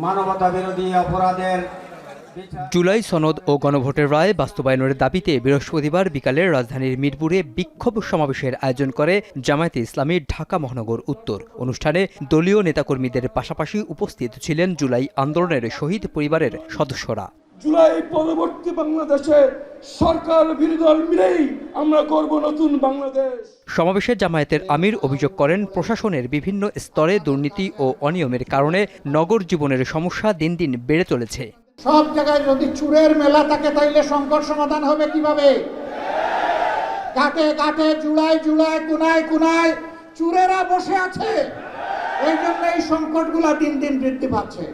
মানবতা বিরোধী অপরাধের জুলাই সনদ ও গণভোটের রায় বাস্তবায়নের দাবিতে বৃহস্পতিবার বিকালে রাজধানীর মিরপুরে বিক্ষোভ সমাবেশের আয়োজন করে জামায়াতে ইসলামী ঢাকা মহানগর উত্তর। অনুষ্ঠানে দলীয় নেতাকর্মীদের পাশাপাশি উপস্থিত ছিলেন জুলাই আন্দোলনের শহীদ পরিবারের সদস্যরা। জুলাই পরবর্তী বাংলাদেশে সরকার বিরোধী দল মিলেই আমরা করব নতুন বাংলাদেশ। সমাবেশে জামায়াতের আমির অভিযোগ করেন, প্রশাসনের বিভিন্ন স্তরে দুর্নীতি ও অনিয়মের কারণে নগর জীবনের সমস্যা দিন দিন বেড়ে চলেছে। সব জায়গায় যদি চুরের মেলা থাকে তাইলে সংকট সমাধান হবে কিভাবে? কাটে কাটে জুড়ায় জুড়ায় কোনায় কোনায় চুরেরা বসে আছে, এই জন্য এই সংকটগুলো দিন দিন বৃদ্ধি পাচ্ছে।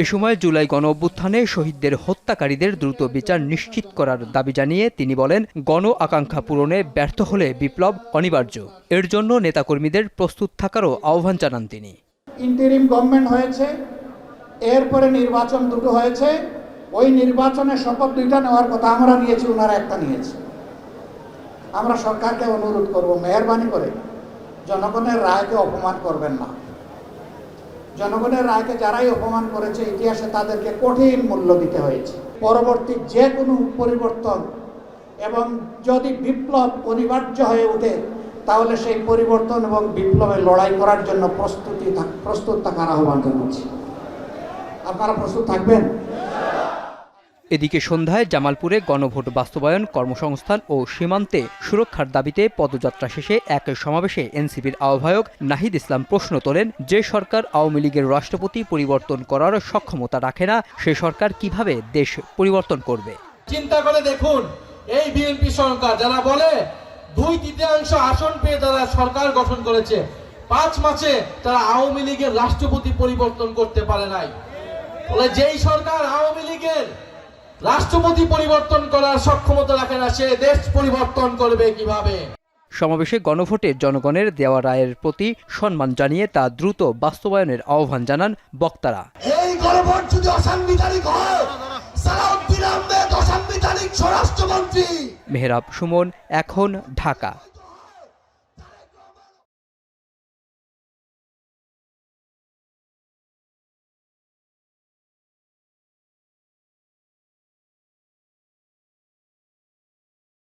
এ সময় জুলাই গণ অভ্যুত্থানে শহীদদের হত্যাকারীদের দ্রুত বিচার নিশ্চিত করার দাবি জানিয়ে তিনি বলেন, গণ আকাঙ্ক্ষা পূরণে ব্যর্থ হলে বিপ্লব অনিবার্য। এর জন্য নেতাকর্মীদের প্রস্তুত থাকারও আহ্বান জানান তিনি। ইন্টারিম গভর্নমেন্ট হয়েছে, এরপরে নির্বাচন দুটো হয়েছে, ওই নির্বাচনের শপথ দুইটা নেওয়ার কথা আমরা নিয়েছি, ওনারা একটা নিয়েছে। আমরা সরকারকে অনুরোধ করব, মেহরবানি করে জনগণের রায়কে অপমান করবেন না। জনগণের রায়কে যারাই অপমান করেছে ইতিহাসে তাদেরকে কঠিন মূল্য দিতে হয়েছে। পরবর্তী যে কোনো পরিবর্তন এবং যদি বিপ্লব অনিবার্য হয়ে ওঠে তাহলে সেই পরিবর্তন এবং বিপ্লবে লড়াই করার জন্য প্রস্তুত থাকার আহ্বান জানাচ্ছি। আপনারা প্রস্তুত থাকবেন? এদিকে সন্ধ্যায় জামালপুরে গণভোট বাস্তবায়ন, কর্মসংস্থান ও সীমান্তে সুরক্ষার দাবিতে পদযাত্রা শেষে এক সমাবেশে এনসিপির আহ্বায়ক নাহিদ ইসলাম প্রশ্ন তোলেন, যে সরকার আওয়ামী লীগের রাষ্ট্রপতি পরিবর্তন করার সক্ষমতা রাখে না, সে সরকার কিভাবে দেশ পরিবর্তন করবে? চিন্তা করে দেখুন, এই বিএনপি সরকার যারা বলে 2/3 আসন পেয়ে তারা সরকার গঠন করেছে, 5 মাসে তারা আওয়ামী লীগের রাষ্ট্রপতি পরিবর্তন করতে পারে নাই। বলে যেই সরকার আওয়ামী লীগের রাষ্ট্রপতি পরিবর্তন করার সক্ষমতা রাখে না, সে দেশ পরিবর্তন করবে কিভাবে? সমাবেশে গণভোটে জনগণের দেওয়া রায়ের প্রতি সম্মান জানিয়ে তা দ্রুত বাস্তবায়নের আহ্বান জানান বক্তারা। এই গণভোট যদি অসাংবিধানিক হয়, সালাউদ্দিন আহমেদ অসাংবিধানিক স্বরাষ্ট্রমন্ত্রী। মেহরাব সুমন, এখন, ঢাকা।